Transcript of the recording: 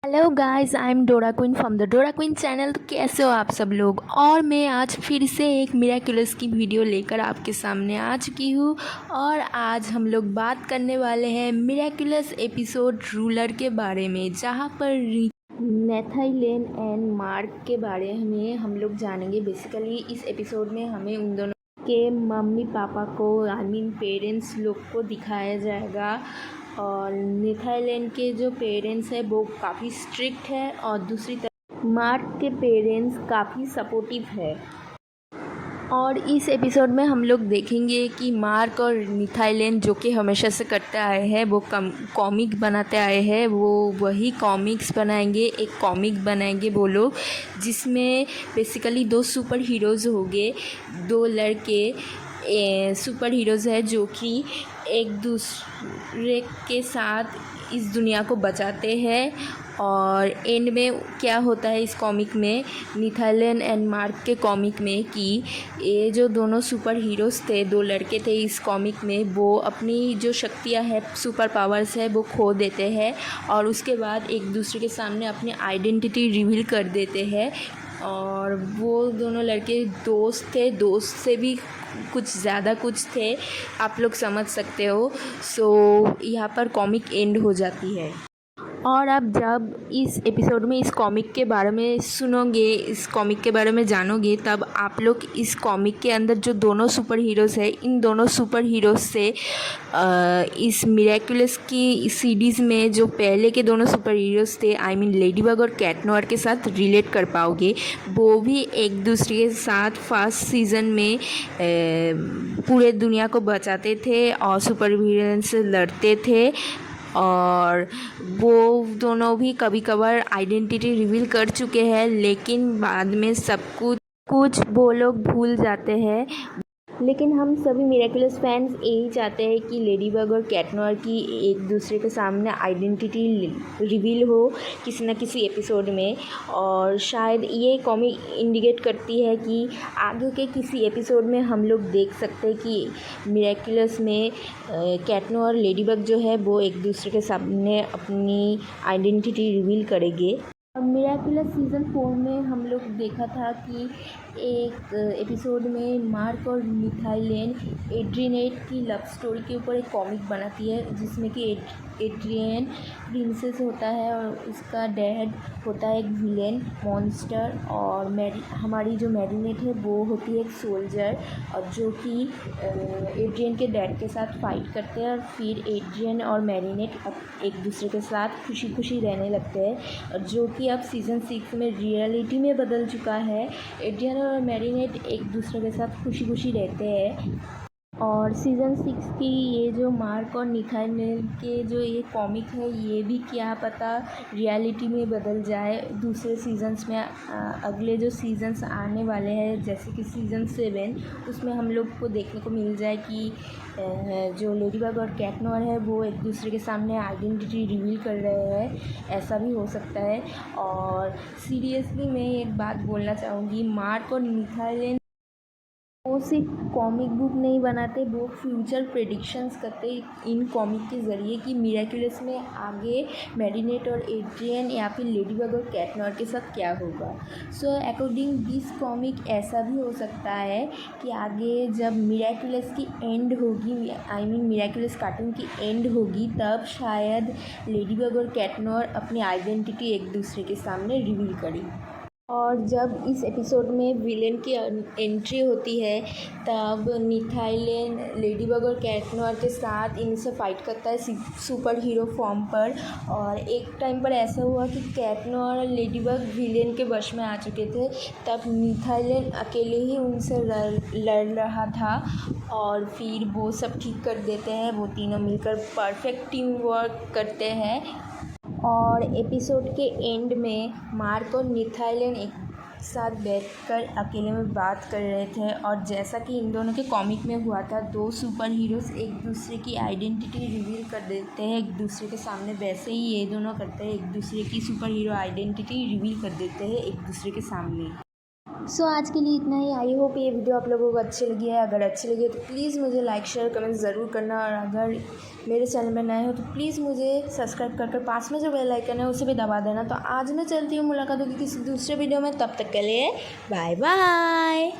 Hello guys, I am डोरा queen from the डोरा queen channel. तो कैसे हो आप सब लोग। और मैं आज फिर से एक मिराक्युलस की वीडियो लेकर आपके सामने आ चुकी हूँ। और आज हम लोग बात करने वाले हैं मिराक्युलस एपिसोड रूलर के बारे में, जहाँ पर नेथानिएल एंड मार्क के बारे में हम लोग जानेंगे। बेसिकली इस एपिसोड में हमें उन दोनों के मम्मी पापा को पेरेंट्स लोग को दिखाया जाएगा। और नेथानिएल के जो पेरेंट्स है वो काफ़ी स्ट्रिक्ट है और दूसरी तरफ मार्क के पेरेंट्स काफ़ी सपोर्टिव है। और इस एपिसोड में हम लोग देखेंगे कि मार्क और नेथानिएल जो कि हमेशा से करते आए हैं, वो कॉमिक बनाते आए हैं, वो वही कॉमिक्स बनाएंगे। एक कॉमिक बनाएंगे वो लोग, जिसमें बेसिकली दो सुपर हीरोज़ होंगे। दो लड़के सुपर हीरोज़ है जो कि एक दूसरे के साथ इस दुनिया को बचाते हैं। और एंड में क्या होता है इस कॉमिक में, नेथानिएल एंड मार्क के कॉमिक में, कि ये जो दोनों सुपर हीरोज़ थे, दो लड़के थे इस कॉमिक में, वो अपनी जो शक्तियाँ है, सुपर पावर्स है, वो खो देते हैं। और उसके बाद एक दूसरे के सामने अपनी आइडेंटिटी रिवील कर देते हैं। और वो दोनों लड़के दोस्त थे, दोस्त से भी कुछ ज़्यादा कुछ थे, आप लोग समझ सकते हो। सो यहाँ पर कॉमिक एंड हो जाती है। और आप जब इस एपिसोड में इस कॉमिक के बारे में सुनोगे, इस कॉमिक के बारे में जानोगे, तब आप लोग इस कॉमिक के अंदर जो दोनों सुपर हीरोज़ है, इन दोनों सुपर हीरोज़ से इस मिरेक्युलस की सीरीज़ में जो पहले के दोनों सुपर हीरोज़ थे, आई मीन लेडीबग और कैट नोयर के साथ रिलेट कर पाओगे। वो भी एक दूसरे के साथ फर्स्ट सीज़न में पूरे दुनिया को बचाते थे और सुपर विलन से लड़ते थे। और वो दोनों भी कभी कभार आइडेंटिटी रिवील कर चुके हैं, लेकिन बाद में सब कुछ वो लोग भूल जाते हैं। लेकिन हम सभी मिरेक्युलस फैंस यही चाहते हैं कि लेडीबग और कैट नोयर की एक दूसरे के सामने आइडेंटिटी रिवील हो किसी न किसी एपिसोड में। और शायद ये कॉमिक इंडिकेट करती है कि आगे के किसी एपिसोड में हम लोग देख सकते हैं कि मिरेक्युलस में कैट नोयर और लेडीबग जो है वो एक दूसरे के सामने अपनी आइडेंटिटी रिवील करेंगे। मिरेक्युलस सीज़न 4 में हम लोग देखा था कि एक एपिसोड में मार्क और नेथानिएल एड्रियन की लव स्टोरी के ऊपर एक कॉमिक बनाती है, जिसमें कि एड्रियन प्रिंसेस होता है और उसका डैड होता है एक विलेन मॉन्स्टर। और हमारी जो मैरिनेट है वो होती है एक सोल्जर, और जो कि एड्रियन के डैड के साथ फाइट करते हैं। और फिर एड्रियन और मैरिनेट एक दूसरे के साथ खुशी खुशी रहने लगते हैं, और जो कि अब सीज़न 6 में रियलिटी में बदल चुका है। एड्रियन और मैरिनेट एक दूसरे के साथ खुशी खुशी रहते हैं। और सीज़न 6 की ये जो मार्क और नेथानिएल के जो ये कॉमिक है, ये भी क्या पता रियलिटी में बदल जाए दूसरे सीज़न्स में। अगले जो सीज़न्स आने वाले हैं, जैसे कि सीज़न 7, उसमें हम लोग को देखने को मिल जाए कि जो लेडीबग और कैट नोयर है वो एक दूसरे के सामने आइडेंटिटी रिवील कर रहे हैं, ऐसा भी हो सकता है। और सीरियसली मैं एक बात बोलना चाहूँगी, मार्क और नेथानिएल वो सिर्फ कॉमिक बुक नहीं बनाते, वो फ्यूचर प्रेडिक्शंस करते इन कॉमिक के ज़रिए कि मिरेक्युलस में आगे मैरिनेट और एड्रियन या फिर लेडीबग और कैट नोयर के साथ क्या होगा। सो अकॉर्डिंग दिस कॉमिक ऐसा भी हो सकता है कि आगे जब मिरेक्युलस की एंड होगी, आई मीन मिरेक्युलस कार्टून की एंड होगी, तब शायद लेडीबग और कैट नोयर अपनी आइडेंटिटी एक दूसरे के सामने रिवील करें। और जब इस एपिसोड में विलेन की एंट्री होती है, तब नेथानिएल लेडीबग और कैट नोयर के साथ इनसे फाइट करता है सुपर हीरो फॉर्म पर। और एक टाइम पर ऐसा हुआ कि कैट नोयर और लेडीबग विलेन के वश में आ चुके थे, तब नेथानिएल अकेले ही उनसे लड़ रहा था। और फिर वो सब ठीक कर देते हैं, वो तीनों मिलकर परफेक्ट टीम वर्क करते हैं। और एपिसोड के एंड में मार्क और नेथानिएल एक साथ बैठकर अकेले में बात कर रहे थे। और जैसा कि इन दोनों के कॉमिक में हुआ था, दो सुपर हीरोज़ एक दूसरे की आइडेंटिटी रिवील कर देते हैं एक दूसरे के सामने, वैसे ही ये दोनों करते हैं, एक दूसरे की सुपर हीरो आइडेंटिटी रिवील कर देते हैं एक दूसरे के सामने। सो आज के लिए इतना ही। आई होप ये वीडियो आप लोगों को अच्छी लगी है। अगर अच्छी लगी है तो प्लीज़ मुझे लाइक शेयर कमेंट ज़रूर करना, और अगर मेरे चैनल में नए हो तो प्लीज़ मुझे सब्सक्राइब कर पास में जो बेल आइकन है उसे भी दबा देना। तो आज मैं चलती हूँ, मुलाकात होगी किसी दूसरे वीडियो में, तब तक के लिए बाय बाय।